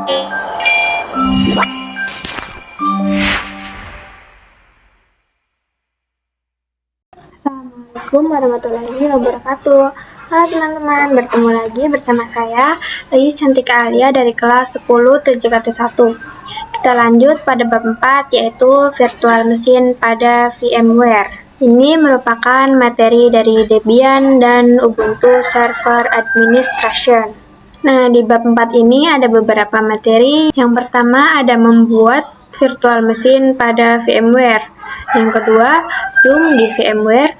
Assalamualaikum warahmatullahi wabarakatuh. Halo teman-teman, bertemu lagi bersama saya Ayu Cantika Alia dari kelas 10 TJKT1. Kita lanjut pada bab 4, yaitu virtual machine pada VMware. Ini merupakan materi dari Debian dan Ubuntu Server Administration. Nah, di bab 4 ini ada beberapa materi. Yang pertama ada membuat virtual machine pada VMware. Yang kedua, Zoom di VMware.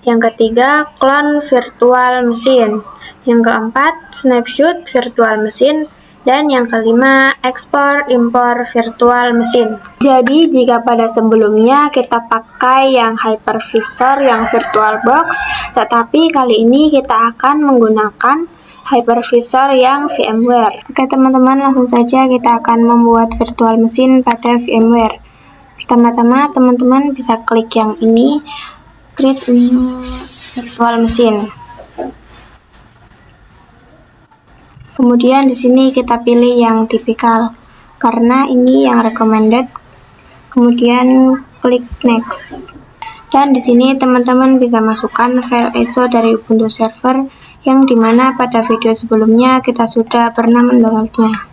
Yang ketiga, clone virtual machine. Yang keempat, snapshot virtual machine. Dan yang kelima, ekspor impor virtual machine. Jadi, jika pada sebelumnya kita pakai yang hypervisor, yang VirtualBox, tetapi kali ini kita akan menggunakan hypervisor yang VMware. Oke teman-teman, langsung saja kita akan membuat virtual machine pada VMware. Pertama-tama teman-teman bisa klik yang ini, create new virtual machine. Kemudian di sini kita pilih yang tipikal karena ini yang recommended. Kemudian klik next. Dan di sini teman-teman bisa masukkan file ISO dari Ubuntu Server yang dimana pada video sebelumnya kita sudah pernah mendownloadnya.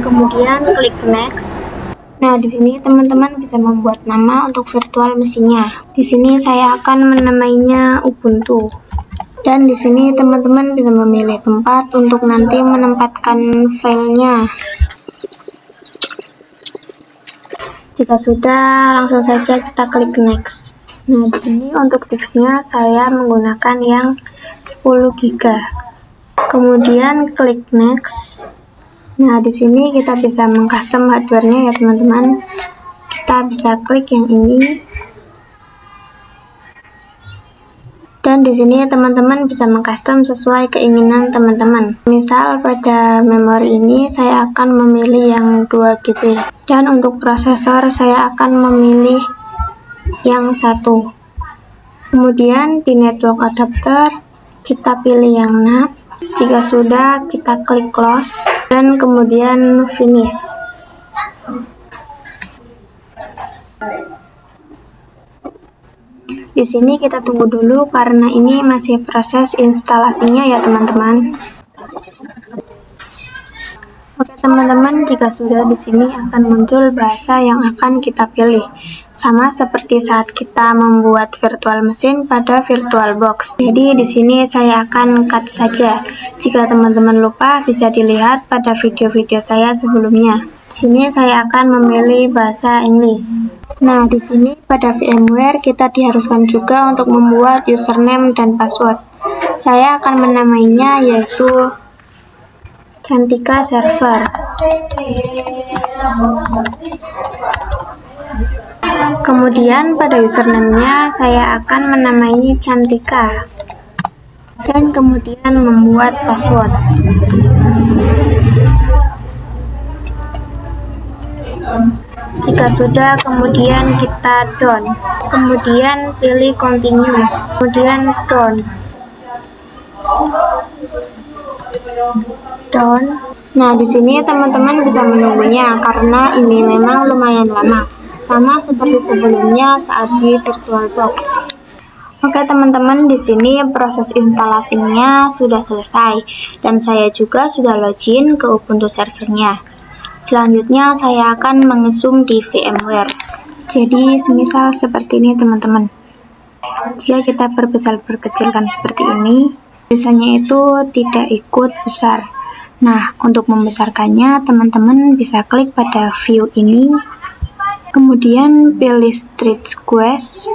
Kemudian klik next. Nah, di sini teman-teman bisa membuat nama untuk virtual mesinnya. Di sini saya akan menamainya Ubuntu. Dan di sini teman-teman bisa memilih tempat untuk nanti menempatkan filenya. Jika sudah, langsung saja kita klik next. Nah, di sini untuk disknya saya menggunakan yang 10 GB. Kemudian klik next. Nah, di sini kita bisa mengcustom hardware-nya ya teman-teman. Kita bisa klik yang ini. Dan di sini teman-teman bisa mengcustom sesuai keinginan teman-teman. Misal pada memori ini saya akan memilih yang 2 GB. Dan untuk prosesor saya akan memilih yang 1. Kemudian di network adapter kita pilih yang NAT. Jika sudah, kita klik close dan kemudian finish. Di sini kita tunggu dulu karena ini masih proses instalasinya ya teman-teman. Oke teman-teman, jika sudah di sini akan muncul bahasa yang akan kita pilih. Sama seperti saat kita membuat virtual machine pada VirtualBox. Jadi di sini saya akan cut saja. Jika teman-teman lupa bisa dilihat pada video-video saya sebelumnya. Di sini saya akan memilih bahasa Inggris. Nah, di sini pada VMware kita diharuskan juga untuk membuat username dan password. Saya akan menamainya yaitu Cantika Server. Kemudian pada username-nya saya akan menamai Cantika. Dan kemudian membuat password. Jika sudah, kemudian kita done. Kemudian pilih continue. Kemudian done. Done. Nah, di sini teman-teman bisa menunggunya karena ini memang lumayan lama. Sama seperti sebelumnya saat di VirtualBox. Oke teman-teman, di sini proses instalasinya sudah selesai dan saya juga sudah login ke Ubuntu servernya. Selanjutnya saya akan mengesum di VMware. Jadi semisal seperti ini teman-teman. Jika kita perbesar-perkecilkan seperti ini, biasanya itu tidak ikut besar. Nah, untuk membesarkannya teman-teman bisa klik pada view ini, kemudian pilih stretch quest,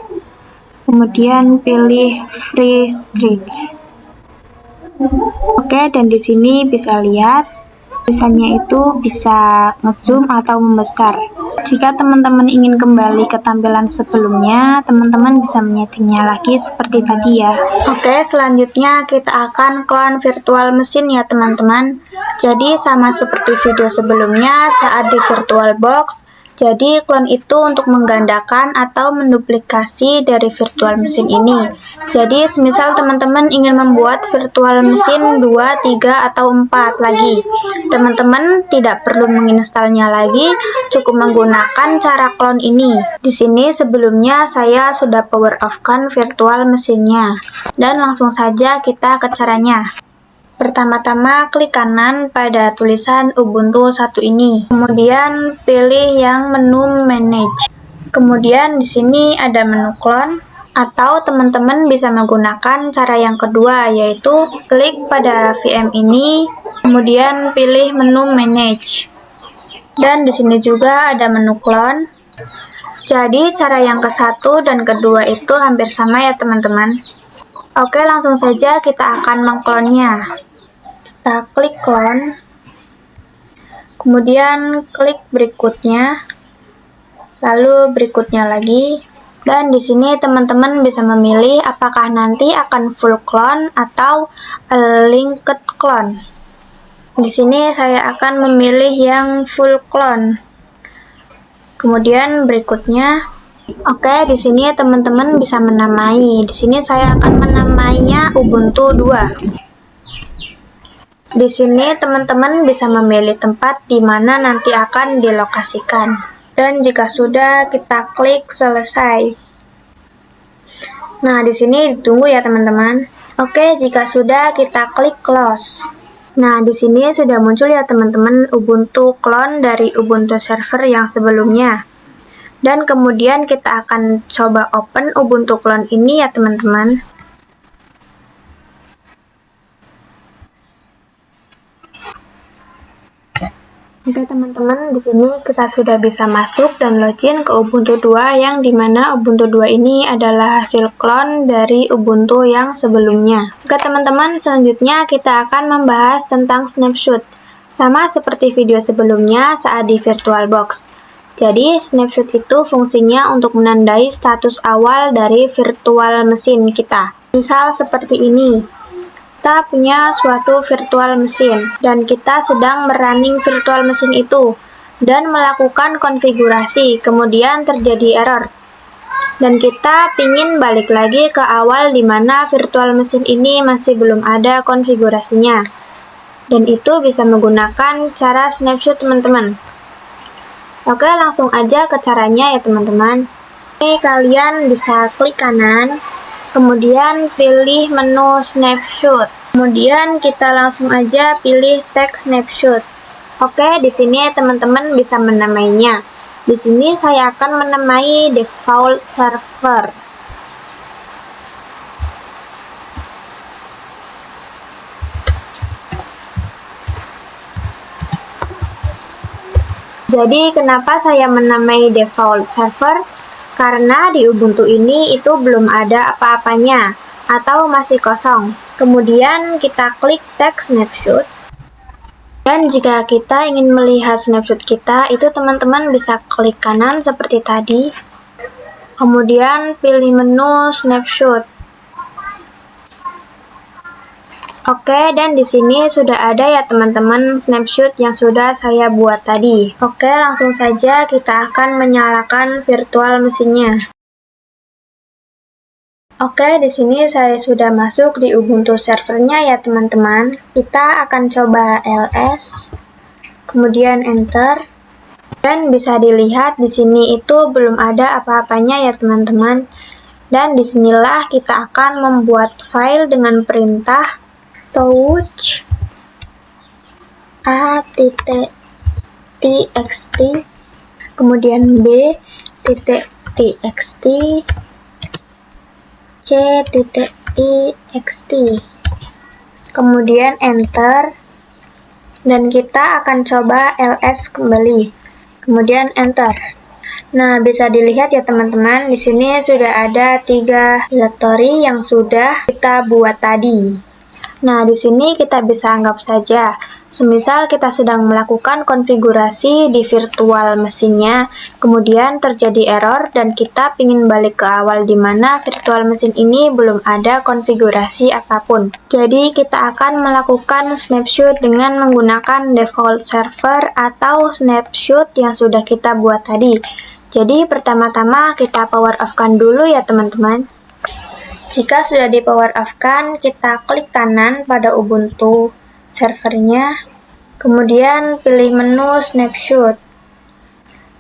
kemudian pilih free stretch. Oke, dan di sini bisa lihat tulisannya itu bisa ngezoom atau membesar. Jika teman-teman ingin kembali ke tampilan sebelumnya, teman-teman bisa menyetingnya lagi seperti tadi ya. Oke, selanjutnya kita akan clone virtual machine ya teman-teman. Jadi sama seperti video sebelumnya, saat di VirtualBox, Jadi, clone itu untuk menggandakan atau menduplikasi dari virtual mesin ini. Jadi, semisal teman-teman ingin membuat virtual mesin 2, 3, atau 4 lagi, teman-teman tidak perlu menginstalnya lagi, cukup menggunakan cara clone ini. Di sini sebelumnya saya sudah power off-kan virtual mesinnya. Dan langsung saja kita ke caranya. Pertama-tama, klik kanan pada tulisan Ubuntu 1 ini. Kemudian pilih yang menu Manage. Kemudian di sini ada menu clone, atau teman-teman bisa menggunakan cara yang kedua, yaitu klik pada VM ini, kemudian pilih menu Manage. Dan di sini juga ada menu clone. Jadi cara yang ke-1 dan kedua itu hampir sama ya teman-teman. Oke, langsung saja kita akan mengklonnya. Kita klik clone, kemudian klik berikutnya, lalu berikutnya lagi, dan di sini teman-teman bisa memilih apakah nanti akan full clone atau linked clone. Di sini saya akan memilih yang full clone. Kemudian berikutnya, oke, di sini teman-teman bisa menamai. Di sini saya akan menamainya Ubuntu 2. Di sini teman-teman bisa memilih tempat di mana nanti akan dilokasikan. Dan jika sudah, kita klik selesai. Nah, di sini ditunggu ya teman-teman. Oke, jika sudah, kita klik close. Nah, di sini sudah muncul ya teman-teman Ubuntu clone dari Ubuntu server yang sebelumnya. Dan kemudian kita akan coba open Ubuntu clone ini ya teman-teman. Oke teman-teman, di sini kita sudah bisa masuk dan login ke Ubuntu 2 yang dimana Ubuntu 2 ini adalah hasil clone dari Ubuntu yang sebelumnya. Oke teman-teman, selanjutnya kita akan membahas tentang snapshot. Sama seperti video sebelumnya saat di VirtualBox. Jadi, snapshot itu fungsinya untuk menandai status awal dari virtual mesin kita. Misal seperti ini. Kita punya suatu virtual mesin, dan kita sedang merunning virtual mesin itu, dan melakukan konfigurasi, kemudian terjadi error. Dan kita pingin balik lagi ke awal di mana virtual mesin ini masih belum ada konfigurasinya. Dan itu bisa menggunakan cara snapshot teman-teman. Oke, langsung aja ke caranya ya teman-teman. Ini kalian bisa klik kanan, kemudian pilih menu snapshot. Kemudian kita langsung aja pilih tag snapshot. Oke, di sini teman-teman bisa menamainya. Di sini saya akan menamai default server. Jadi kenapa saya menamai default server? Karena di Ubuntu ini itu belum ada apa-apanya atau masih kosong. Kemudian kita klik tag snapshot. Dan jika kita ingin melihat snapshot kita, itu teman-teman bisa klik kanan seperti tadi. Kemudian pilih menu snapshot. Oke, dan di sini sudah ada ya teman-teman snapshot yang sudah saya buat tadi. Oke, langsung saja kita akan menyalakan virtual mesinnya. Oke, di sini saya sudah masuk di Ubuntu servernya ya teman-teman. Kita akan coba ls, kemudian enter, dan bisa dilihat di sini itu belum ada apa-apanya ya teman-teman. Dan disinilah kita akan membuat file dengan perintah touch a.txt, kemudian b.txt, c.txt, kemudian enter, dan kita akan coba ls kembali, kemudian enter. Nah, bisa dilihat ya teman-teman, di sini sudah ada 3 directory yang sudah kita buat tadi. Nah, di sini kita bisa anggap saja, semisal kita sedang melakukan konfigurasi di virtual mesinnya, kemudian terjadi error dan kita ingin balik ke awal di mana virtual mesin ini belum ada konfigurasi apapun. Jadi, kita akan melakukan snapshot dengan menggunakan default server atau snapshot yang sudah kita buat tadi. Jadi, pertama-tama kita power off-kan dulu ya teman-teman. Jika sudah di power off-kan, kita klik kanan pada Ubuntu servernya, kemudian pilih menu snapshot,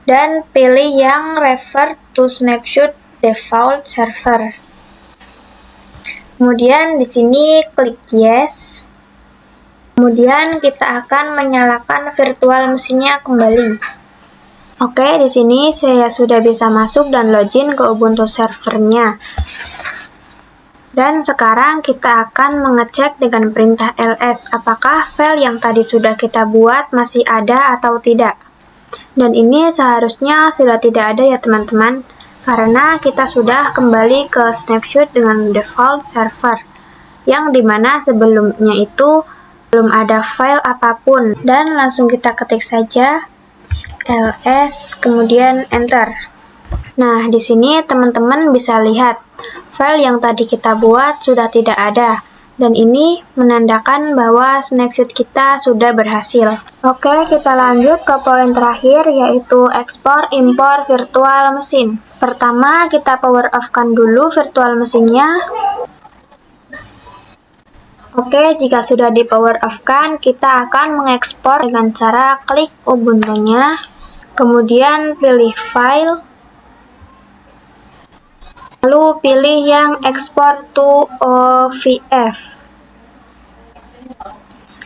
dan pilih yang revert to snapshot default server. Kemudian di sini klik yes. Kemudian kita akan menyalakan virtual mesinnya kembali. Oke, di sini saya sudah bisa masuk dan login ke Ubuntu servernya. Dan sekarang kita akan mengecek dengan perintah ls apakah file yang tadi sudah kita buat masih ada atau tidak. Dan ini seharusnya sudah tidak ada ya teman-teman, karena kita sudah kembali ke snapshot dengan default server, yang dimana sebelumnya itu belum ada file apapun. Dan langsung kita ketik saja ls kemudian enter. Nah, di sini teman-teman bisa lihat file yang tadi kita buat sudah tidak ada, dan ini menandakan bahwa snapshot kita sudah berhasil. Oke, kita lanjut ke poin terakhir, yaitu ekspor impor virtual mesin. Pertama, kita power off-kan dulu virtual mesinnya. Oke, jika sudah di power off-kan, kita akan mengekspor dengan cara klik Ubuntu-nya, kemudian pilih file, lalu pilih yang export to OVF.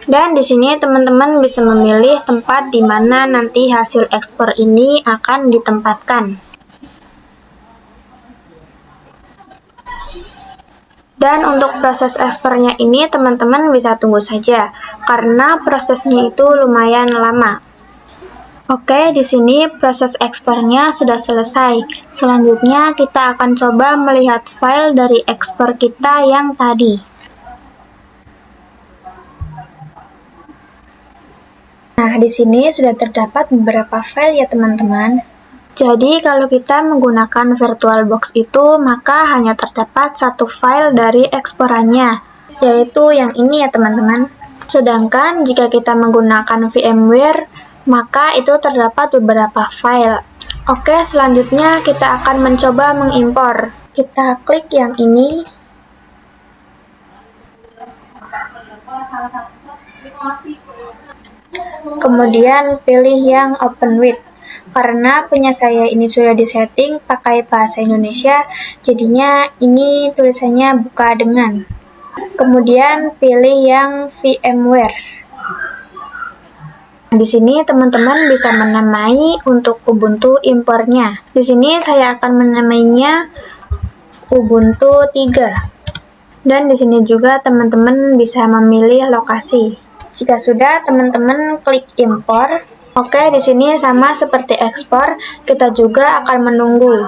Dan di sini teman-teman bisa memilih tempat di mana nanti hasil ekspor ini akan ditempatkan. Dan untuk proses ekspornya ini teman-teman bisa tunggu saja, karena prosesnya itu lumayan lama. Oke, di sini proses ekspornya sudah selesai. Selanjutnya kita akan coba melihat file dari ekspor kita yang tadi. Nah, di sini sudah terdapat beberapa file ya teman-teman. Jadi kalau kita menggunakan VirtualBox itu, maka hanya terdapat satu file dari eksporannya, yaitu yang ini ya teman-teman. Sedangkan jika kita menggunakan VMware, maka itu terdapat beberapa file. Oke, selanjutnya kita akan mencoba mengimpor. Kita klik yang ini. Kemudian pilih yang open with. Karena punya saya ini sudah disetting pakai bahasa Indonesia, jadinya ini tulisannya buka dengan. Kemudian pilih yang VMware. Di sini teman-teman bisa menamai untuk Ubuntu impornya. Di sini saya akan menamainya Ubuntu 3. Dan di sini juga teman-teman bisa memilih lokasi. Jika sudah, teman-teman klik impor. Oke, di sini sama seperti ekspor, kita juga akan menunggu.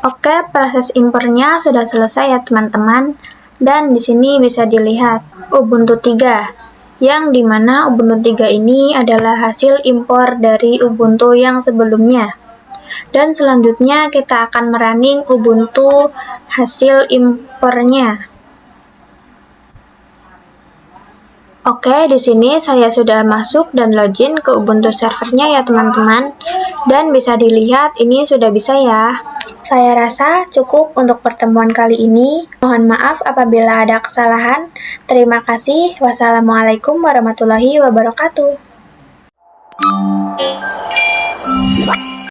Oke, proses impornya sudah selesai ya teman-teman. Dan di sini bisa dilihat Ubuntu 3. Yang dimana Ubuntu 3 ini adalah hasil impor dari Ubuntu yang sebelumnya. Dan selanjutnya kita akan merunning Ubuntu hasil impornya. Oke, di sini saya sudah masuk dan login ke Ubuntu servernya ya teman-teman. Dan bisa dilihat ini sudah bisa ya. Saya rasa cukup untuk pertemuan kali ini. Mohon maaf apabila ada kesalahan. Terima kasih. Wassalamualaikum warahmatullahi wabarakatuh.